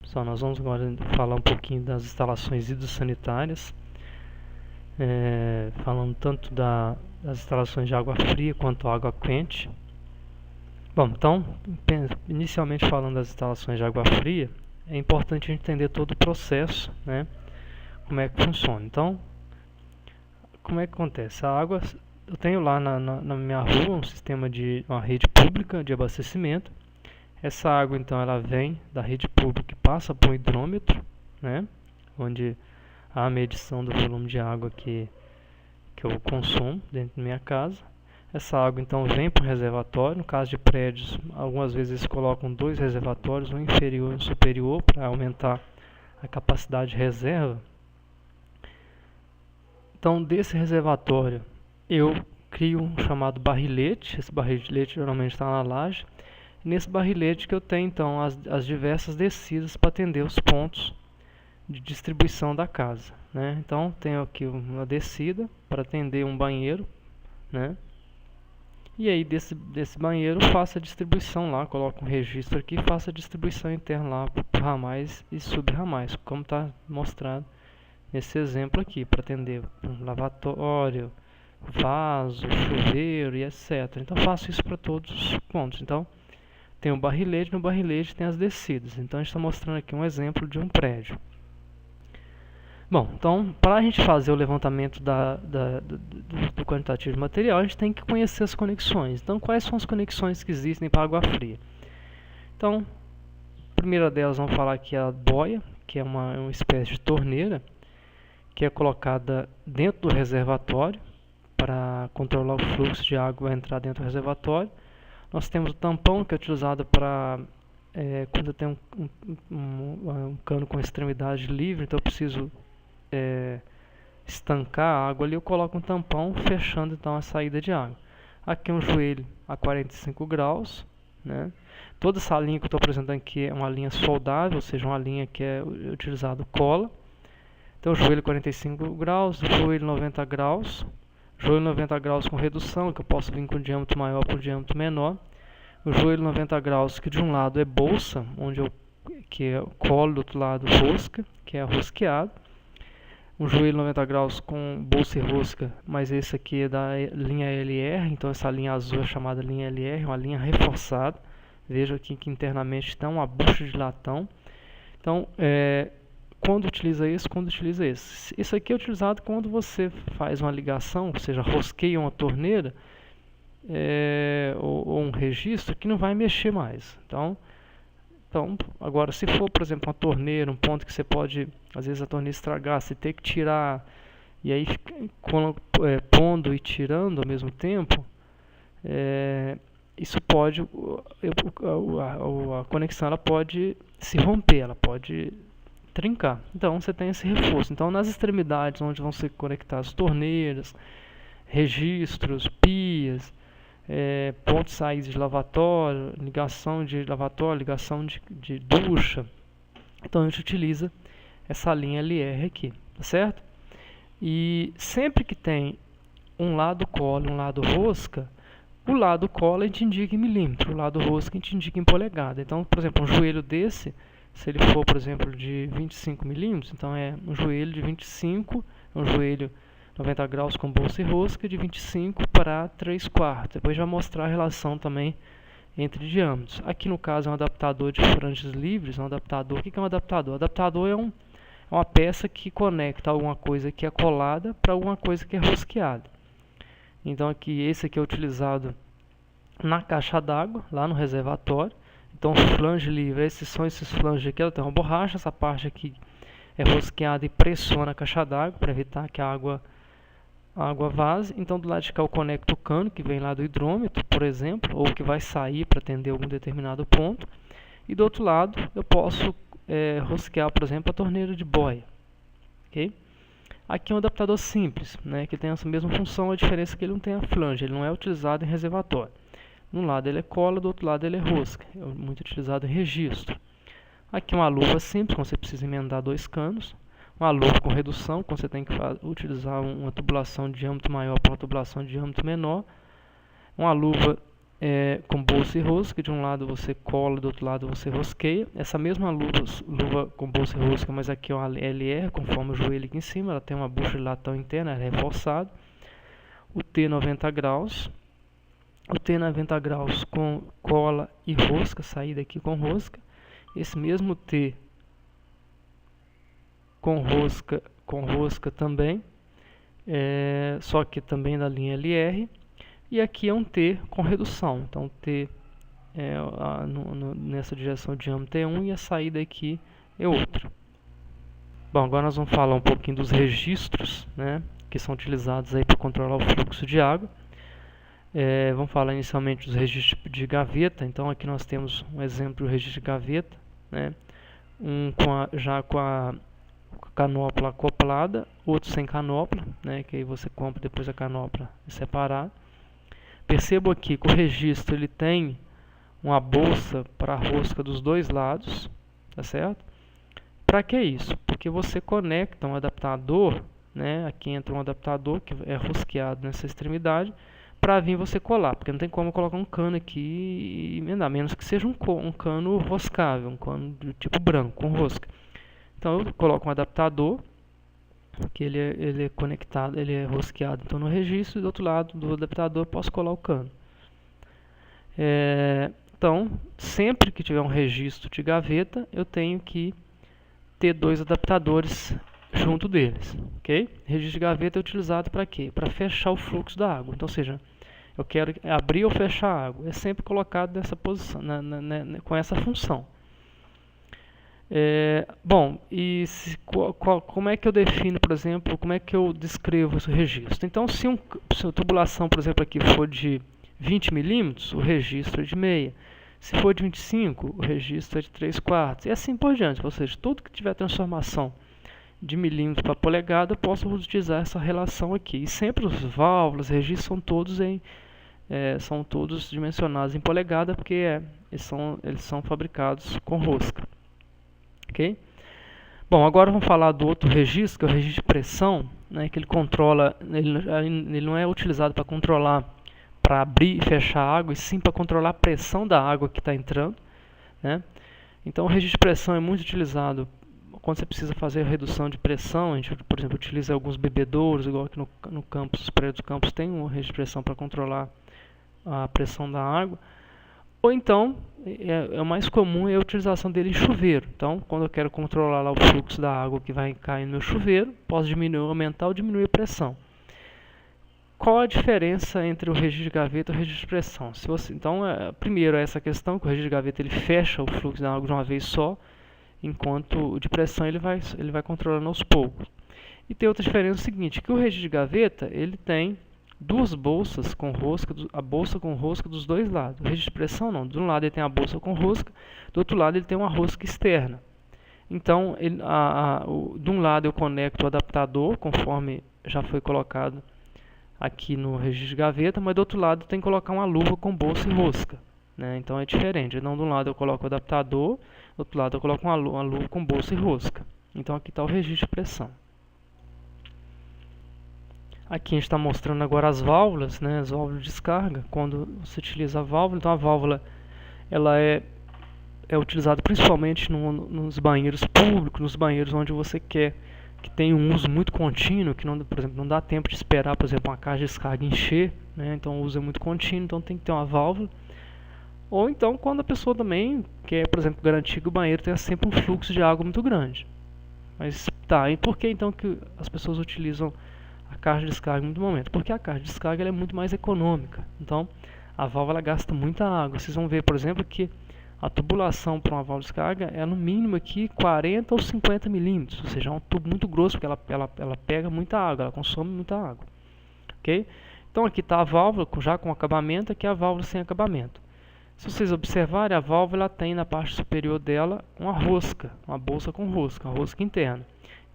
Pessoal, nós vamos agora falar um pouquinho das instalações hidrossanitárias, falando tanto das instalações de água fria quanto água quente. Bom, então, inicialmente falando das instalações de água fria, é importante a gente entender todo o processo, né? Como é que funciona. Então, como é que acontece? A água, eu tenho lá na minha rua um sistema de uma rede pública de abastecimento. Essa água, então, ela vem da rede pública e passa por um hidrômetro, né? Onde há a medição do volume de água que eu consumo dentro da minha casa. Essa água, então, vem para o reservatório. No caso de prédios, algumas vezes eles colocam 2 reservatórios, um inferior e um superior, para aumentar a capacidade de reserva. Então, desse reservatório, eu crio um chamado barrilete. Esse barrilete geralmente está na laje. Nesse barrilete que eu tenho, então, as diversas descidas para atender os pontos de distribuição da casa, né? Então, tenho aqui uma descida para atender um banheiro, né? E aí, desse banheiro, faço a distribuição lá, coloco um registro aqui e faço a distribuição interna lá para ramais e subramais, como está mostrado nesse exemplo aqui, para atender um lavatório, vaso, chuveiro e etc. Então, faço isso para todos os pontos. Então, tem o barrilete, no barrilete tem as descidas. Então a gente está mostrando aqui um exemplo de um prédio. Bom, então para a gente fazer o levantamento do quantitativo de material, a gente tem que conhecer as conexões. Então quais são as conexões que existem para água fria? Então, a primeira delas vamos falar aqui a boia, que é uma espécie de torneira, que é colocada dentro do reservatório para controlar o fluxo de água que vai entrar dentro do reservatório. Nós temos o tampão, que é utilizado para quando eu tenho um cano com extremidade livre, então eu preciso estancar a água ali, eu coloco um tampão fechando então a saída de água. Aqui um joelho a 45 graus, né? Toda essa linha que eu estou apresentando aqui é uma linha soldável, ou seja, uma linha que é utilizado cola. Então joelho 45 graus, joelho 90 graus. Joelho 90 graus com redução, que eu posso vir com um diâmetro maior para um diâmetro menor. O joelho 90 graus, que de um lado é bolsa, que é colo, do outro lado rosca, que é rosqueado. Um joelho 90 graus com bolsa e rosca, mas esse aqui é da linha LR, então essa linha azul é chamada linha LR, uma linha reforçada. Veja aqui que internamente está uma bucha de latão. Então, quando utiliza esse, Isso aqui é utilizado quando você faz uma ligação, ou seja, rosqueia uma torneira ou um registro que não vai mexer mais. Então, agora, se for, por exemplo, uma torneira, um ponto que você pode, às vezes a torneira estragar, você ter que tirar, e aí pondo e tirando ao mesmo tempo, isso pode, a conexão ela pode se romper, ela pode trincar. Então você tem esse reforço. Então nas extremidades onde vão ser conectadas torneiras, registros, pias, pontos saídas de lavatório, ligação de lavatório, ligação de ducha, então a gente utiliza essa linha LR aqui, tá certo? E sempre que tem um lado cola e um lado rosca, o lado cola a gente indica em milímetro, o lado rosca a gente indica em polegada. Então, por exemplo, um joelho desse, se ele for, por exemplo, de 25 milímetros, então é um joelho de 25, um joelho 90 graus com bolsa e rosca, de 25 para 3/4. Depois já mostrar a relação também entre diâmetros. Aqui no caso é um adaptador de franjas livres, um adaptador. O que é um adaptador? O adaptador é uma peça que conecta alguma coisa que é colada para alguma coisa que é rosqueada. Então aqui, esse aqui é utilizado na caixa d'água, lá no reservatório. Então flange livre, esses flanges aqui, ela tem uma borracha, essa parte aqui é rosqueada e pressiona a caixa d'água para evitar que a água vaze. Então do lado de cá eu conecto o cano que vem lá do hidrômetro, por exemplo, ou que vai sair para atender algum determinado ponto. E do outro lado eu posso rosquear, por exemplo, a torneira de boia. Okay? Aqui é um adaptador simples, né, que tem essa mesma função, a diferença é que ele não tem a flange, ele não é utilizado em reservatório. De um lado ele é cola, do outro lado ele é rosca, é muito utilizado em registro. Aqui uma luva simples, quando você precisa emendar 2 canos. Uma luva com redução, quando você tem que utilizar uma tubulação de diâmetro maior para uma tubulação de diâmetro menor. Uma luva com bolsa e rosca. De um lado você cola, do outro lado você rosqueia. Essa mesma luva com bolsa e rosca, mas aqui é uma LR, conforme o joelho aqui em cima, ela tem uma bucha de latão interna, é reforçado. O T 90 graus. O T 90 graus com cola e rosca, saída aqui com rosca. Esse mesmo T com rosca também, só que também da linha LR. E aqui é um T com redução, então T nessa direção de diâmetro é 1 e a saída aqui é outra. Bom, agora nós vamos falar um pouquinho dos registros, né, que são utilizados aí para controlar o fluxo de água. Vamos falar inicialmente dos registros de gaveta. Então aqui nós temos um exemplo do registro de gaveta, né, já com a canopla acoplada, outro sem canopla, né, que aí você compra depois a canopla separada. Percebo aqui que o registro ele tem uma bolsa para a rosca dos dois lados, tá certo? Para que isso? Porque você conecta um adaptador, né? Aqui entra um adaptador que é rosqueado nessa extremidade para vir você colar, porque não tem como colocar um cano aqui e emendar, a menos que seja um cano roscável, um cano do tipo branco, com rosca. Então eu coloco um adaptador, que ele é conectado, ele é rosqueado então no registro, e do outro lado do adaptador eu posso colar o cano. Então, sempre que tiver um registro de gaveta, eu tenho que ter dois adaptadores junto deles, ok? Registro de gaveta é utilizado para quê? Para fechar o fluxo da água. Então, ou seja, eu quero abrir ou fechar a água. É sempre colocado nessa posição, com essa função. Bom, e como é que eu defino, por exemplo, como é que eu descrevo esse registro? Então, se a tubulação, por exemplo, aqui for de 20 milímetros, o registro é de meia. Se for de 25, o registro é de 3/4. E assim por diante. Ou seja, tudo que tiver transformação de milímetros para polegada, eu posso utilizar essa relação aqui. E sempre os válvulas, registros são todos dimensionados em polegada, porque eles são fabricados com rosca. Ok? Bom, agora vamos falar do outro registro, que é o registro de pressão, né, que ele controla, ele não é utilizado para controlar, para abrir e fechar a água, e sim para controlar a pressão da água que está entrando, né? Então o registro de pressão é muito utilizado quando você precisa fazer a redução de pressão. A gente, por exemplo, utiliza alguns bebedouros, igual aqui no campus, os prédios do campus tem um registro de pressão para controlar a pressão da água. Ou então, o mais comum é a utilização dele em chuveiro. Então, quando eu quero controlar lá o fluxo da água que vai cair no meu chuveiro, posso aumentar ou diminuir a pressão. Qual a diferença entre o registro de gaveta e o registro de pressão? Então, primeiro é essa questão, que o registro de gaveta ele fecha o fluxo da água de uma vez só, enquanto o de pressão ele vai controlando aos poucos. E tem outra diferença, é o seguinte, que o registro de gaveta ele tem duas bolsas com rosca, a bolsa com rosca dos dois lados. O registro de pressão não, de um lado ele tem a bolsa com rosca, do outro lado ele tem uma rosca externa. Então, de um lado eu conecto o adaptador, conforme já foi colocado aqui no registro de gaveta, mas do outro lado tem que colocar uma luva com bolsa e rosca, né? Então é diferente, então de um lado eu coloco o adaptador, do outro lado eu coloco uma luva com bolsa e rosca. Então aqui está o registro de pressão. Aqui a gente está mostrando agora as válvulas, né, as válvulas de descarga. Quando você utiliza a válvula, então a válvula ela é utilizada principalmente nos banheiros públicos, nos banheiros onde você quer que tenha um uso muito contínuo, que não, por exemplo, não dá tempo de esperar, por exemplo, uma caixa de descarga encher, né, então o uso é muito contínuo, então tem que ter uma válvula. Ou então quando a pessoa também quer, por exemplo, garantir que o banheiro tenha sempre um fluxo de água muito grande. Mas tá, e por que então que as pessoas utilizam a caixa de descarga em muito momento? Porque a caixa de descarga ela é muito mais econômica. Então, a válvula gasta muita água. Vocês vão ver, por exemplo, que a tubulação para uma válvula de descarga é no mínimo aqui 40 ou 50 milímetros. Ou seja, é um tubo muito grosso, porque ela pega muita água, ela consome muita água. Ok? Então, aqui está a válvula já com acabamento, aqui é a válvula sem acabamento. Se vocês observarem, a válvula tem na parte superior dela uma rosca, uma bolsa com rosca, uma rosca interna.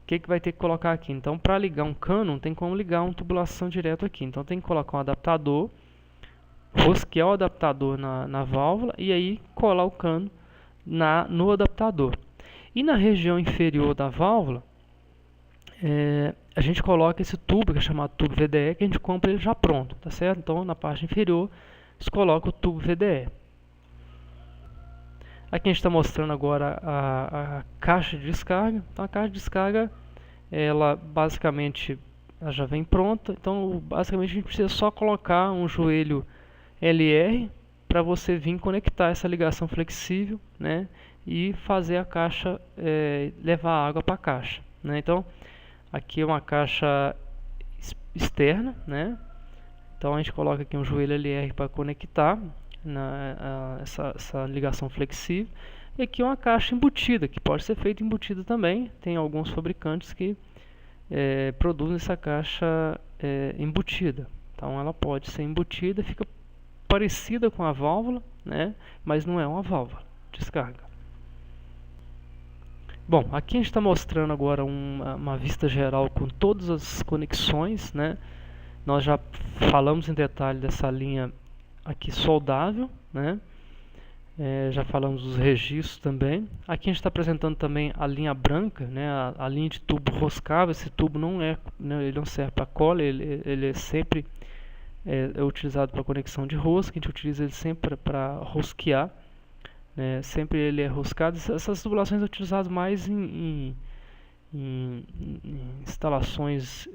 O que vai ter que colocar aqui? Então, para ligar um cano, não tem como ligar uma tubulação direto aqui. Então, tem que colocar um adaptador, rosquear o adaptador na válvula e aí colar o cano no adaptador. E na região inferior da válvula, a gente coloca esse tubo, que é chamado tubo VDE, que a gente compra ele já pronto, tá certo? Então, na parte inferior, você coloca o tubo VDE. Aqui a gente está mostrando agora a caixa de descarga. Então a caixa de descarga, ela basicamente ela já vem pronta. Então basicamente a gente precisa só colocar um joelho LR para você vir conectar essa ligação flexível, né, e fazer a caixa levar água para a caixa, né. Então aqui é uma caixa externa, né. Então a gente coloca aqui um joelho LR para conectar essa ligação flexível. E aqui uma caixa embutida, que pode ser feita embutida também. Tem alguns fabricantes que produzem essa caixa embutida. Então ela pode ser embutida, fica parecida com a válvula, né? Mas não é uma válvula de descarga. Bom, aqui a gente está mostrando agora uma vista geral com todas as conexões, né? Nós já falamos em detalhe dessa linha aqui soldável, né? Já falamos dos registros também. Aqui a gente está apresentando também a linha branca, né? A linha de tubo roscável. Esse tubo ele não serve para cola, ele é sempre utilizado para conexão de rosca. A gente utiliza ele sempre para rosquear, né? Sempre ele é roscado. Essas tubulações são utilizadas mais em instalações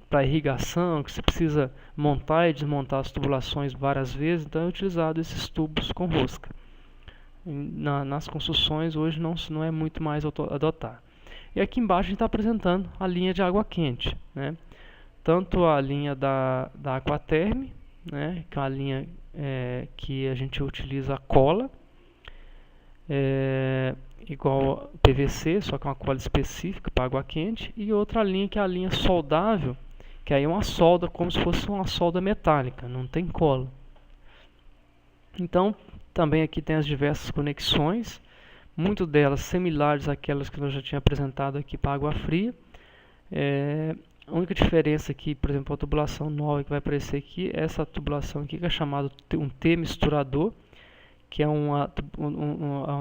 para irrigação, que você precisa montar e desmontar as tubulações várias vezes. Então é utilizado esses tubos com rosca. Nas construções hoje não é muito mais adotar. E aqui embaixo a gente está apresentando a linha de água quente, né? Tanto a linha da Aquaterm, né, que é uma linha que a gente utiliza a cola, igual PVC, só que é uma cola específica para água quente, e outra linha que é a linha soldável, que aí é uma solda como se fosse uma solda metálica, não tem cola. Então também aqui tem as diversas conexões, muitas delas similares àquelas que eu já tinha apresentado aqui para água fria. A única diferença aqui, por exemplo, a tubulação nova que vai aparecer aqui, essa tubulação aqui que é chamada um T-misturador, que é uma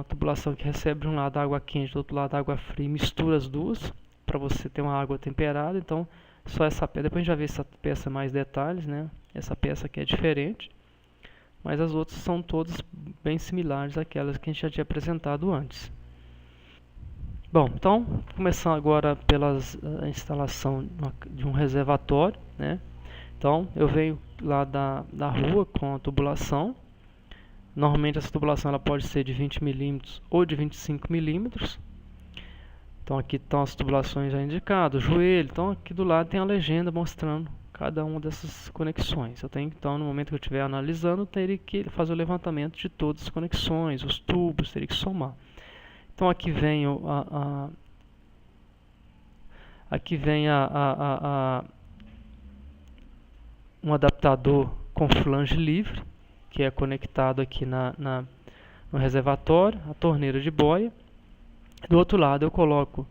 tubulação que recebe de um lado água quente, do outro lado água fria, e mistura as duas para você ter uma água temperada. Então, só essa peça, depois a gente já vê essa peça mais detalhes, né? Essa peça aqui é diferente, mas as outras são todas bem similares àquelas que a gente já tinha apresentado antes. Bom, então, começando agora pela instalação de um reservatório, né? Então, eu venho lá da rua com a tubulação. Normalmente essa tubulação ela pode ser de 20 mm ou de 25 mm. Então aqui estão as tubulações já indicadas, o joelho. Então aqui do lado tem a legenda mostrando cada uma dessas conexões. Eu tenho então, no momento que eu estiver analisando, eu teria que fazer o levantamento de todas as conexões, os tubos, teria que somar. Então aqui vem um adaptador com flange livre, que é conectado aqui no reservatório, a torneira de boia. Do outro lado eu coloco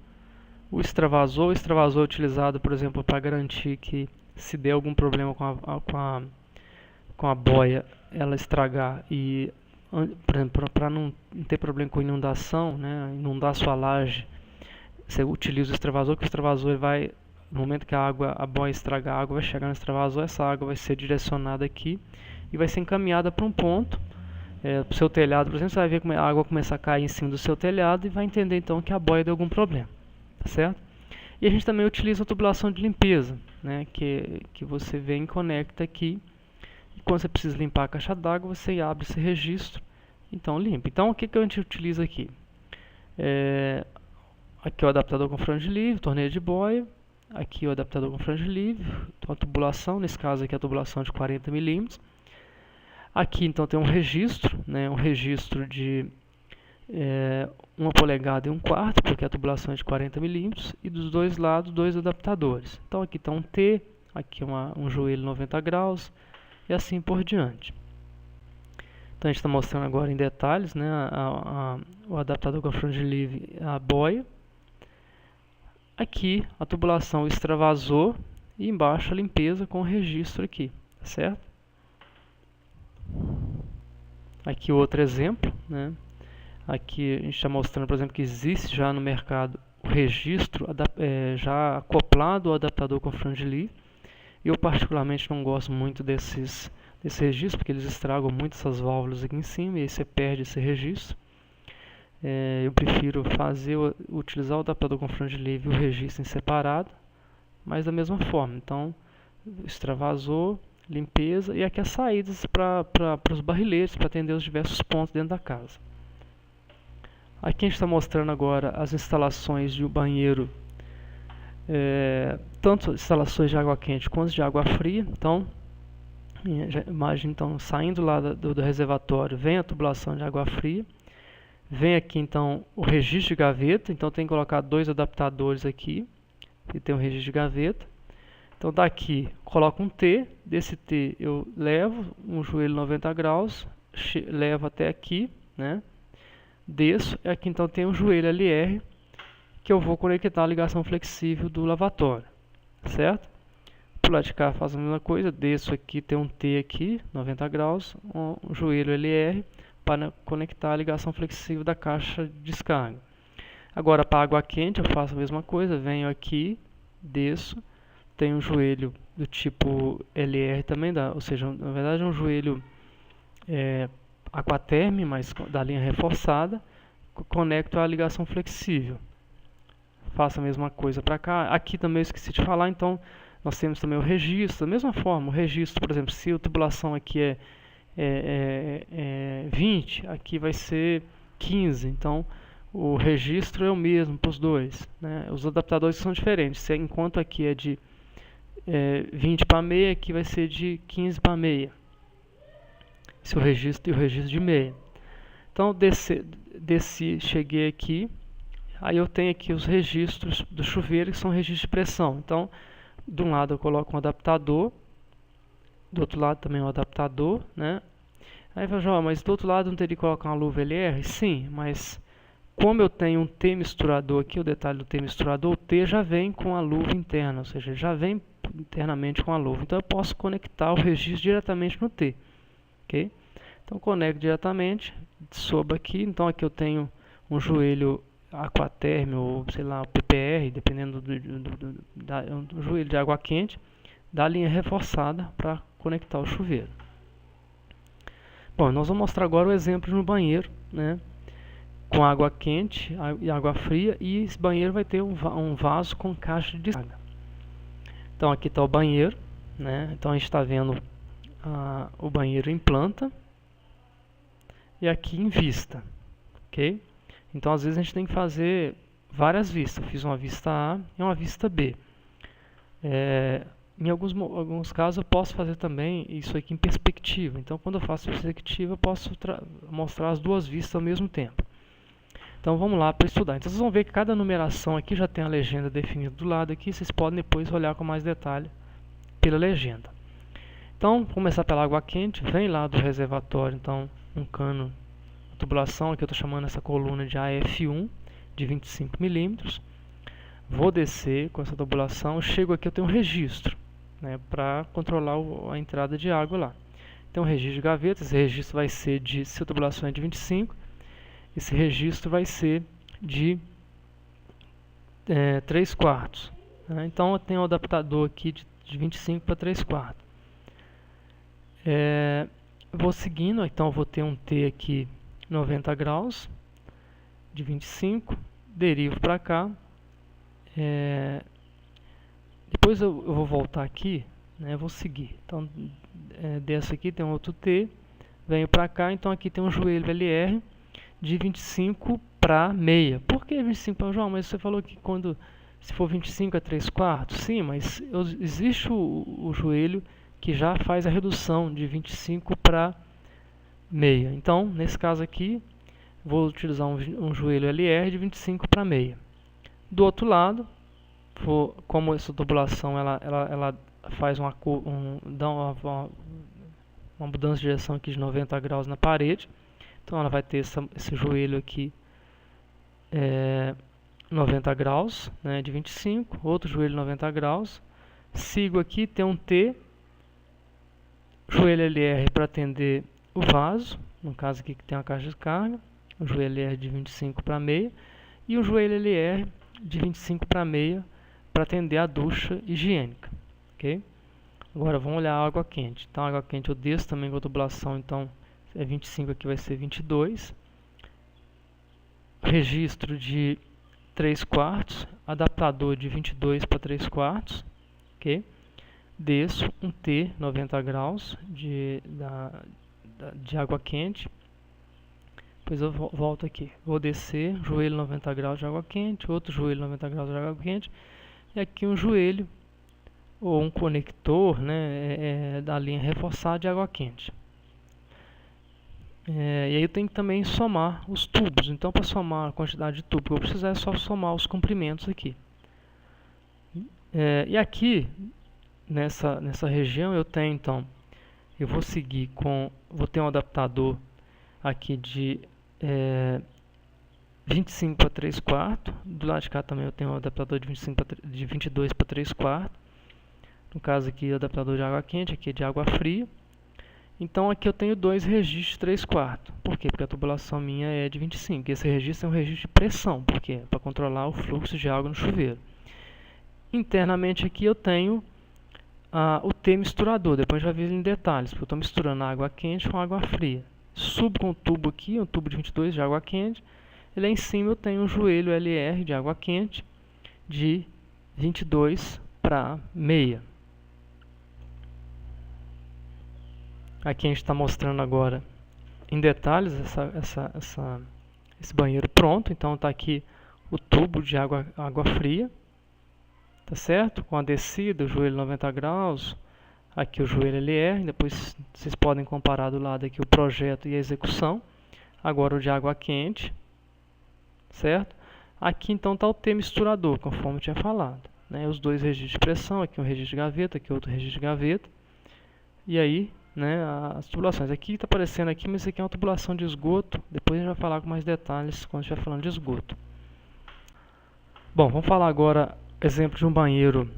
o extravasor. O extravasor é utilizado, por exemplo, para garantir que se der algum problema com a boia, ela estragar e, por exemplo, para não ter problema com inundação, né, inundar sua laje, você utiliza o extravasor, que o extravasor vai, no momento que a boia estragar, a água vai chegar no extravasor, essa água vai ser direcionada aqui e vai ser encaminhada para um ponto, para o seu telhado, por exemplo. Você vai ver como a água começar a cair em cima do seu telhado e vai entender então que a boia deu algum problema, tá certo? E a gente também utiliza a tubulação de limpeza, né, que você vem e conecta aqui, e quando você precisa limpar a caixa d'água, você abre esse registro, então limpa. Então o que a gente utiliza aqui? Aqui o adaptador com flange livre, torneira de boia. Aqui o adaptador com flange livre, a tubulação, nesse caso aqui a tubulação de 40 mm. Aqui então tem um registro, né, um registro de 1 polegada e 1/4, porque a tubulação é de 40 mm, e dos dois lados, dois adaptadores. Então aqui está um T, aqui um joelho 90 graus, e assim por diante. Então a gente está mostrando agora em detalhes, né, o adaptador com flange livre, a boia. Aqui a tubulação, o extravasor, e embaixo a limpeza com o registro aqui, tá certo? Aqui outro exemplo, né? Aqui a gente está mostrando, por exemplo, que existe já no mercado o registro já acoplado ao adaptador com flange livre. Eu particularmente não gosto muito desse registro, porque eles estragam muito essas válvulas aqui em cima e aí você perde esse registro. Eu prefiro utilizar o adaptador com franja livre e o registro em separado, mas da mesma forma. Então, extravasor, limpeza e aqui as saídas para os barrilhetes, para atender os diversos pontos dentro da casa. Aqui a gente está mostrando agora as instalações de um banheiro, tanto instalações de água quente quanto de água fria. Então, imagem então saindo lá do reservatório, vem a tubulação de água fria, vem aqui então o registro de gaveta. Então tem que colocar 2 adaptadores aqui e tem o registro de gaveta. Então daqui coloco um T, desse T eu levo um joelho 90 graus, levo até aqui, né? Desço, e aqui então tem um joelho LR que eu vou conectar a ligação flexível do lavatório, certo? Pro lado de cá faço a mesma coisa, desço aqui, tem um T aqui, 90 graus, um joelho LR para conectar a ligação flexível da caixa de descarga. Agora para água quente eu faço a mesma coisa, venho aqui, desço, tem um joelho do tipo LR também, ou seja, na verdade é um joelho Aquaterm, mas da linha reforçada, conecto a ligação flexível. Faço a mesma coisa para cá. Aqui também eu esqueci de falar, então nós temos também o registro, da mesma forma, o registro, por exemplo, se a tubulação aqui é 20, aqui vai ser 15, então o registro é o mesmo para os dois, né? Os adaptadores são diferentes, enquanto aqui é de 20 para meia, aqui vai ser de 15 para meia, esse é o registro e o registro de meia. Então desci, cheguei aqui, aí eu tenho aqui os registros do chuveiro, que são registros de pressão. Então de um lado eu coloco um adaptador, do outro lado também um adaptador, né? Aí vai falar, mas do outro lado não teria que colocar uma luva LR? Sim, mas como eu tenho um T misturador aqui, o detalhe do T misturador, o T já vem com a luva interna, ou seja, já vem internamente com a luva. Então eu posso conectar o registro diretamente no T, ok? Então conecto diretamente, sobo aqui, então aqui eu tenho um joelho Aquaterm ou sei lá, PPR, dependendo do joelho de água quente, da linha reforçada para conectar o chuveiro. Bom, nós vamos mostrar agora o exemplo no banheiro, né, com água quente e água fria, e esse banheiro vai ter um vaso com caixa de descarga. Então aqui está o banheiro, né, então a gente está vendo o banheiro em planta e aqui em vista, ok? Então às vezes a gente tem que fazer várias vistas. Eu fiz uma vista A e uma vista B. Em alguns casos eu posso fazer também isso aqui em perspectiva. Então quando eu faço perspectiva eu posso mostrar as duas vistas ao mesmo tempo. Então vamos lá para estudar. Então vocês vão ver que cada numeração aqui já tem a legenda definida do lado aqui. Vocês podem depois olhar com mais detalhe pela legenda. Então vamos começar pela água quente. Vem lá do reservatório, então um cano, tubulação, aqui eu estou chamando essa coluna de AF1 de 25 milímetros. Vou descer com essa tubulação, chego aqui, eu tenho um registro, né, para controlar a entrada de água lá. Então registro de gaveta, esse registro vai ser se a tubulação é de 25, esse registro vai ser de 3/4. Né? Então eu tenho um adaptador aqui de 25 para 3/4. Vou seguindo, então eu vou ter um T aqui 90 graus de 25, derivo para cá. Depois eu vou voltar aqui, né, vou seguir. Então desço aqui, tem um outro T, venho para cá, então aqui tem um joelho LR de 25 para meia. Por que 25 para João? Mas você falou que se for 25 é 3/4? Sim, mas existe o joelho que já faz a redução de 25 para meia. Então, nesse caso aqui, vou utilizar um joelho LR de 25 para meia. Do outro lado, como essa tubulação ela faz dá uma mudança de direção aqui de 90 graus na parede, então ela vai ter esse joelho aqui 90 graus, né, de 25, outro joelho 90 graus, sigo aqui, tem um T, joelho LR para atender o vaso, no caso aqui que tem uma caixa de descarga, o joelho LR de 25 para meia e o joelho LR de 25 para meia para atender a ducha higiênica, ok? Agora vamos olhar a água quente. Então a água quente eu desço também com a tubulação, então é 25, aqui vai ser 22. Registro de 3/4, adaptador de 22 para 3/4, ok? Desço um T 90 graus de água quente. Depois eu volto aqui. Vou descer, joelho 90 graus de água quente, outro joelho 90 graus de água quente, e aqui um joelho ou um conector, né, da linha reforçada de água quente. E aí eu tenho que também somar os tubos. Então, para somar a quantidade de tubo que eu vou precisar, é só somar os comprimentos aqui. E aqui, nessa região, eu tenho, então, eu vou seguir com, vou ter um adaptador aqui de 25 para 3/4. Do lado de cá também eu tenho um adaptador de 22 para 3/4. No caso aqui, o adaptador de água quente, aqui é de água fria. Então aqui eu tenho dois registros 3/4. Por quê? Porque a tubulação minha é de 25. Esse registro é um registro de pressão. Por quê? Para controlar o fluxo de água no chuveiro. Internamente aqui eu tenho o T misturador. Depois a gente vai ver em detalhes, porque eu estou misturando água quente com água fria. Subo com o tubo aqui, um tubo de 22 de água quente. E lá em cima eu tenho um joelho LR de água quente de 22 para meia. Aqui a gente está mostrando agora em detalhes esse banheiro pronto. Então está aqui o tubo de água fria, tá certo? Com a descida, o joelho 90 graus, aqui o joelho LR. Depois vocês podem comparar do lado aqui o projeto e a execução. Agora o de água quente, certo? Aqui então está o T misturador, conforme eu tinha falado, né? Os dois registros de pressão, aqui um registro de gaveta, aqui outro registro de gaveta. E aí, né, as tubulações. Aqui está aparecendo aqui, mas isso aqui é uma tubulação de esgoto. Depois a gente vai falar com mais detalhes quando estiver falando de esgoto. Bom, vamos falar agora exemplo de um banheiro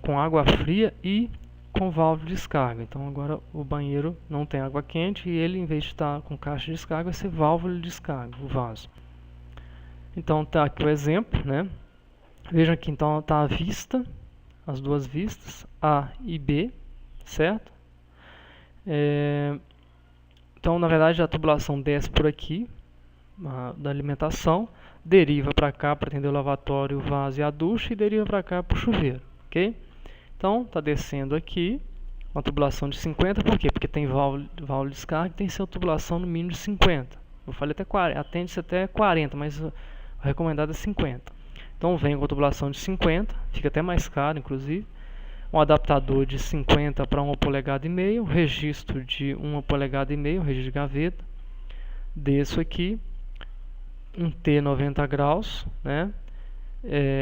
com água fria e com válvula de descarga. Então agora o banheiro não tem água quente e ele, em vez de estar com caixa de descarga, vai ser válvula de descarga, o vaso. Então tá aqui o exemplo, né? Vejam aqui, então está a vista, as duas vistas, A e B, certo? Então, na verdade, a tubulação desce por aqui, da alimentação, deriva para cá para atender o lavatório, o vaso e a ducha, e deriva para cá para o chuveiro, ok? Então, está descendo aqui, uma tubulação de 50, por quê? Porque tem válvula de descarga e tem que ser uma tubulação no mínimo de 50. Eu falei até 40, atende-se até 40, mas o recomendado é 50. Então, vem com a tubulação de 50, fica até mais caro, inclusive. Um adaptador de 50 para 1,5 polegadas, um registro de 1,5 polegadas, um registro de gaveta. Desço aqui, um T 90 graus, né,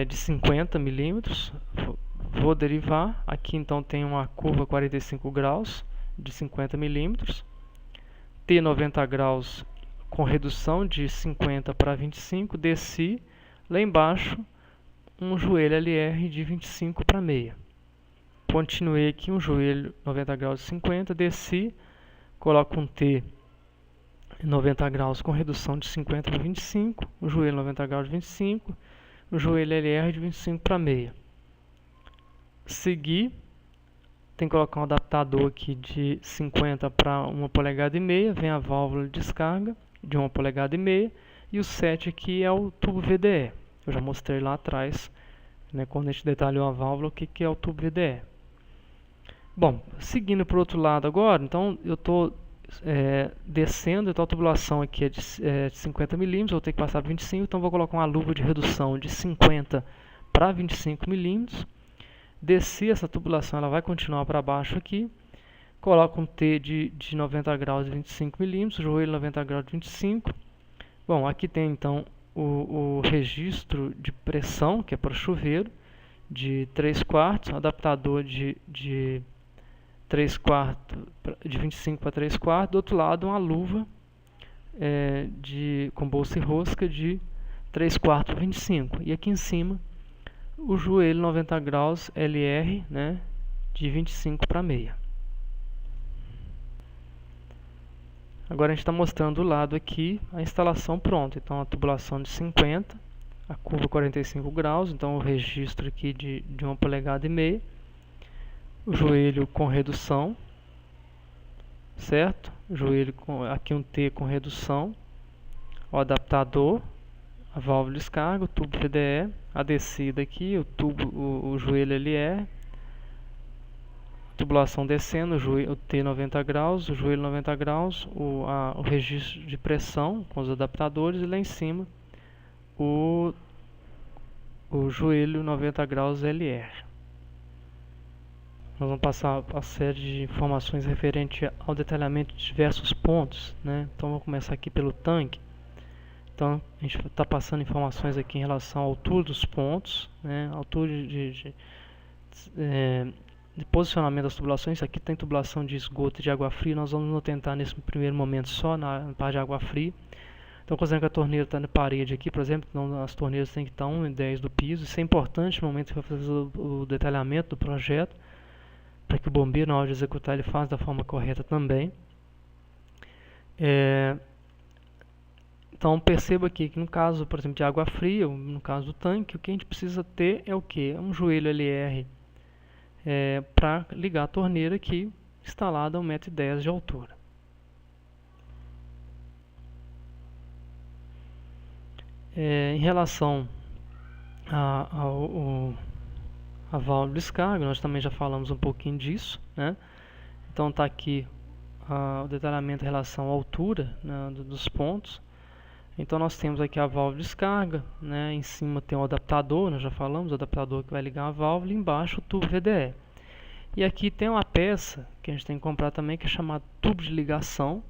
de 50 milímetros. Vou derivar. Aqui então tem uma curva 45 graus de 50 milímetros. T 90 graus com redução de 50 para 25. Desci. Lá embaixo, um joelho LR de 25 para meia. Continuei aqui, um joelho 90 graus de 50, desci, coloco um T 90 graus com redução de 50 para 25, o joelho 90 graus de 25, o joelho LR de 25 para meia. Segui, tem que colocar um adaptador aqui de 50 para 1,5 polegadas, vem a válvula de descarga de 1,5 polegadas, e o 7 aqui é o tubo VDE. Eu já mostrei lá atrás, né, quando a gente detalhou a válvula, o que é o tubo VDE. Bom, seguindo para o outro lado agora, então eu estou descendo, então a tubulação aqui é de 50 milímetros, eu vou ter que passar para 25, então vou colocar uma luva de redução de 50 para 25 milímetros. Desci essa tubulação, ela vai continuar para baixo aqui. Coloco um T de 90 graus de 25 milímetros, joelho 90 graus de 25. Bom, aqui tem então o registro de pressão, que é para o chuveiro, de 3/4, adaptador de 3/4, de 25 para 3/4. Do outro lado, uma luva com bolsa e rosca de 3/4 para 25. E aqui em cima, o joelho 90 graus LR, né, de 25 para meia. Agora a gente está mostrando do lado aqui a instalação pronta. Então a tubulação de 50, a curva 45 graus, então o registro aqui de 1,5 polegadas, o joelho com redução, certo? Joelho com aqui um T com redução, o adaptador, a válvula de descarga, o tubo VDE, a descida aqui, o joelho LR, tubulação descendo, o T 90 graus, o joelho 90 graus, o registro de pressão com os adaptadores, e lá em cima o joelho 90 graus LR. Nós vamos passar a série de informações referente ao detalhamento de diversos pontos, né? Então vamos começar aqui pelo tanque. Então a gente está passando informações aqui em relação à altura dos pontos, né? Altura de posicionamento das tubulações. Aqui tem tubulação de esgoto e de água fria. Nós vamos tentar nesse primeiro momento só na parte de água fria. Então, considerando que a torneira está na parede aqui, por exemplo, então as torneiras têm que estar 1,10 do piso. Isso é importante no momento que vai fazer o detalhamento do projeto, para que o bombeiro, na hora de executar, ele faça da forma correta também. Então, perceba aqui que no caso, por exemplo, de água fria, no caso do tanque, o que a gente precisa ter é o que? Um joelho LR para ligar a torneira aqui, instalada a 1,10 m de altura. Em relação a válvula de descarga, nós também já falamos um pouquinho disso, né? Então está aqui o detalhamento em relação à altura, né, dos pontos. Então nós temos aqui a válvula de descarga, né? Em cima tem o adaptador, nós já falamos, o adaptador que vai ligar a válvula, e embaixo o tubo VDE. E aqui tem uma peça que a gente tem que comprar também, que é chamada tubo de ligação,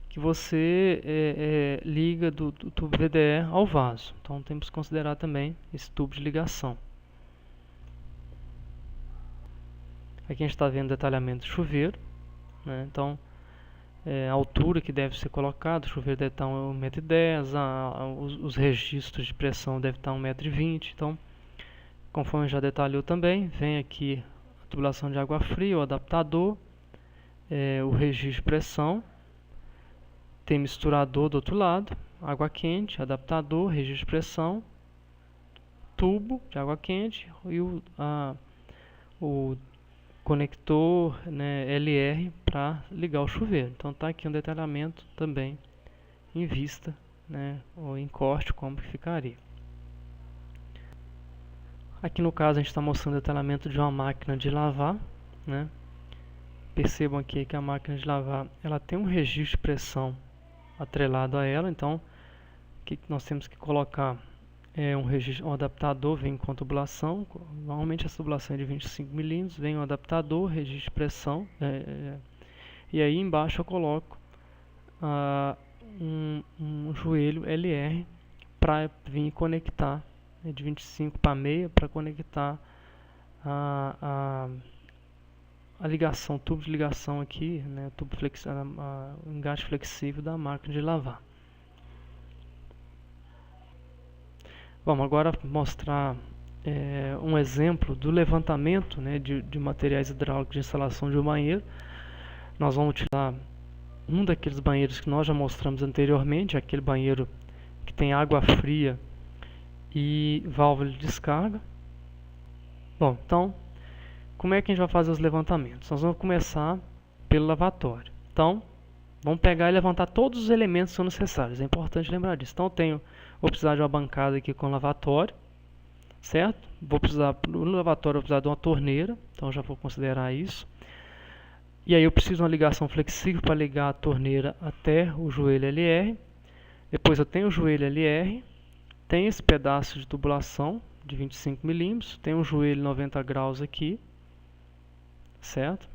que você liga do tubo VDE ao vaso. Então temos que considerar também esse tubo de ligação. Aqui a gente está vendo o detalhamento do chuveiro, né? Então a altura que deve ser colocada, o chuveiro deve estar 1,10 m, os registros de pressão devem estar 1,20 m. Então, conforme já detalhou também, vem aqui a tubulação de água fria, o adaptador, o registro de pressão, tem misturador do outro lado, água quente, adaptador, registro de pressão, tubo de água quente e o conector, né, LR para ligar o chuveiro. Então está aqui um detalhamento também em vista, né, ou em corte, como que ficaria. Aqui no caso a gente está mostrando o detalhamento de uma máquina de lavar, né? Percebam aqui que a máquina de lavar ela tem um registro de pressão atrelado a ela. Então o que nós temos que colocar um adaptador, vem com tubulação. Normalmente essa tubulação é de 25 mm, vem um adaptador, registro de pressão, e aí embaixo eu coloco um joelho LR para vir conectar, de 25 para meia, para conectar a ligação, tubo de ligação aqui, né, o engate flexível da máquina de lavar. Vamos agora mostrar um exemplo do levantamento, né, de materiais hidráulicos de instalação de um banheiro. Nós vamos utilizar um daqueles banheiros que nós já mostramos anteriormente, aquele banheiro que tem água fria e válvula de descarga. Bom, então, como é que a gente vai fazer os levantamentos? Nós vamos começar pelo lavatório. Então, vamos pegar e levantar todos os elementos que são necessários. É importante lembrar disso. Então, vou precisar de uma bancada aqui com lavatório, certo? No lavatório, vou precisar de uma torneira. Então, já vou considerar isso. E aí, eu preciso de uma ligação flexível para ligar a torneira até o joelho LR. Depois, eu tenho o joelho LR. Tem esse pedaço de tubulação de 25 mm. Tem um joelho 90 graus aqui, certo?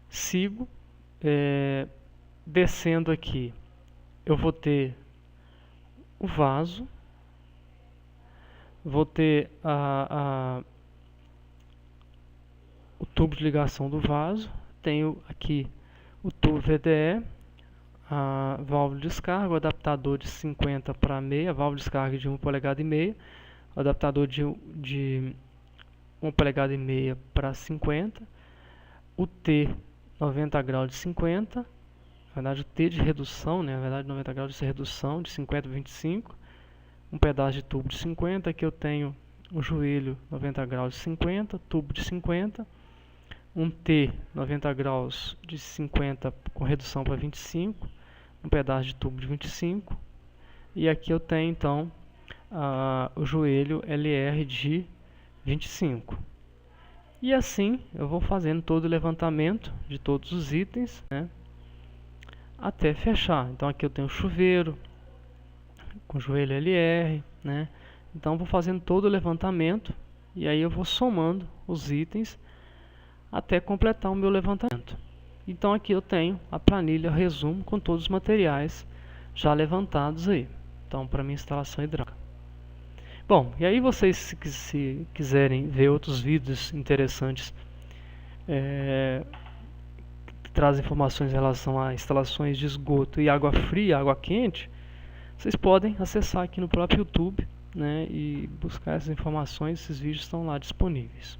Sigo descendo aqui, eu vou ter o vaso, vou ter o tubo de ligação do vaso, tenho aqui o tubo VDE, a válvula de descarga, o adaptador de 50 para meia, a válvula de descarga de 1,5 polegada, o adaptador de 1,5 polegada para 50, o T 90 graus de 50, na verdade o T de redução, né? Na verdade 90 graus de redução de 50 para 25, um pedaço de tubo de 50, aqui eu tenho o joelho 90 graus de 50, tubo de 50, um T 90 graus de 50 com redução para 25, um pedaço de tubo de 25, e aqui eu tenho então o joelho LR de 25. E assim eu vou fazendo todo o levantamento de todos os itens, né, até fechar. Então aqui eu tenho o chuveiro com joelho LR, né? Então vou fazendo todo o levantamento e aí eu vou somando os itens até completar o meu levantamento. Então aqui eu tenho a planilha resumo com todos os materiais já levantados aí. Então para minha instalação hidráulica. Bom, e aí vocês se quiserem ver outros vídeos interessantes que trazem informações em relação a instalações de esgoto e água fria, água quente, vocês podem acessar aqui no próprio YouTube, né, e buscar essas informações. Esses vídeos estão lá disponíveis.